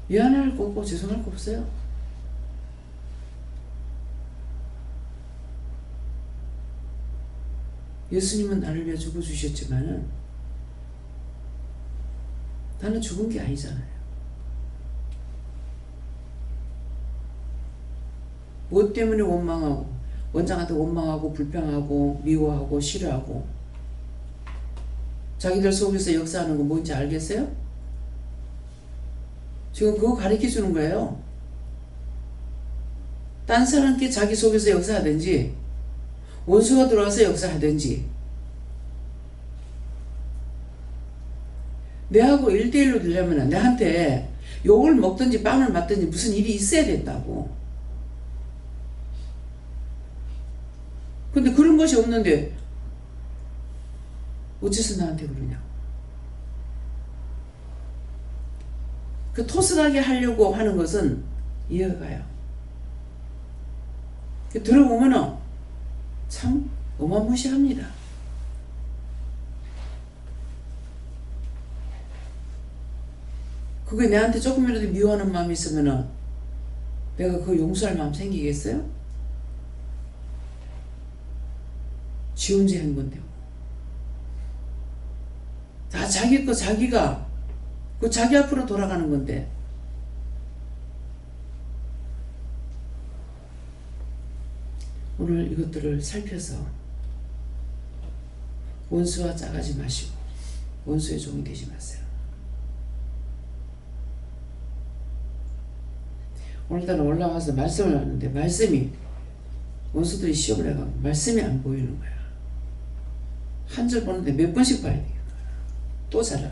미안할 거 없고 죄송할 거 없어요. 예수님은 나를 위해 죽어주셨지만은 나는 죽은 게 아니잖아요. 뭐 때문에 원망하고 원장한테 원망하고 불평하고 미워하고 싫어하고 자기들 속에서 역사하는 거 뭔지 알겠어요? 지금 그거 가르쳐 주는 거예요. 딴 사람께 자기 속에서 역사하든지 원수가 들어와서 역사하든지 내하고 1대1로 되려면 내한테 욕을 먹든지 빵을 맞든지 무슨 일이 있어야 된다고. 근데 그런 것이 없는데 어째서 나한테 그러냐. 그 토설하게 하려고 하는 것은 이해가 가요. 들어보면은 참 어마무시합니다. 그게 내한테 조금이라도 미워하는 마음이 있으면은 내가 그거 용서할 마음 생기겠어요? 지 혼자 한 건데. 다 자기 거 자기가 그 자기 앞으로 돌아가는 건데. 오늘 이것들을 살펴서 원수와 짜가지 마시고 원수의 종이 되지 마세요. 오늘따라 올라가서 말씀을 하는데 말씀이 원수들이 시험을 해가지고 말씀이 안 보이는 거야. 한 절 보는데 몇 번씩 봐야 되겠다. 또 잘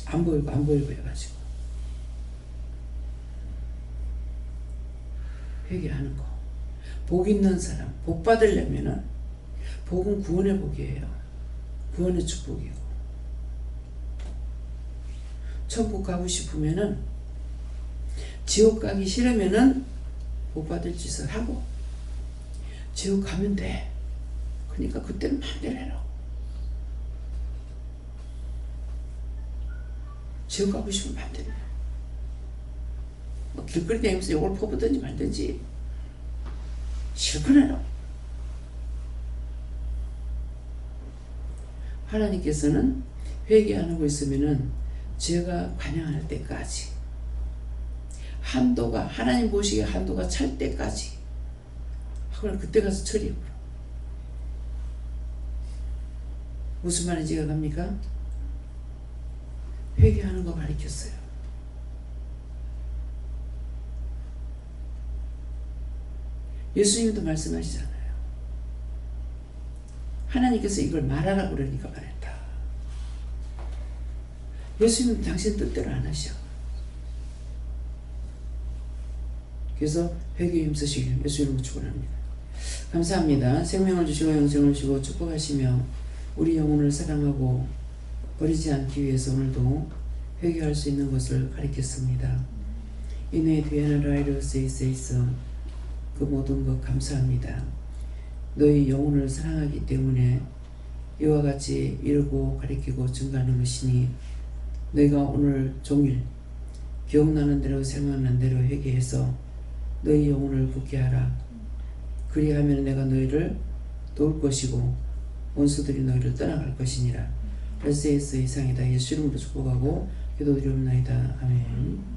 안 보이고 안 보이고 해가지고 회개하는 거. 복 있는 사람, 복 받으려면은 복은 구원의 복이에요. 구원의 축복이고. 천국 가고 싶으면은 지옥 가기 싫으면은 복 받을 짓을 하고 지옥 가면 돼. 그러니까 그때는 마음대로 해라. 지옥 가고 싶으면 마음대로 해라. 뭐 길거리 다니면서 욕을 퍼붓든지 말든지 실컷 해라. 하나님께서는 회개 안 하고 있으면은 죄가 관영할 때까지 한도가 하나님 보시기에 한도가 찰 때까지 그걸 그때 가서 처리해버려. 무슨 말인지 이해가 갑니까? 회개하는 거 가르쳤어요. 예수님도 말씀하시잖아요. 하나님께서 이걸 말하라 그러니까 말했다. 예수님은 당신 뜻대로 안 하셔. 그래서 회개에 힘쓰시길 예수님으로 축원합니다. 감사합니다. 생명을 주시고 영생을 주시고 축복하시며 우리 영혼을 사랑하고 버리지 않기 위해서 오늘도 회개할 수 있는 것을 가르쳤습니다. 이내 뒤에는 라이로스에서 그 모든 것 감사합니다. 너희 영혼을 사랑하기 때문에 이와 같이 이루고 가리키고 증가하는 것이니 너희가 오늘 종일 기억나는 대로 생각나는 대로 회개해서 너희 영혼을 굳게 하라. 그리하면 내가 너희를 도울 것이고 원수들이 너희를 떠나갈 것이니라. SAS 이상이다. 예수 이름으로 축복하고 기도드리옵나이다. 아멘.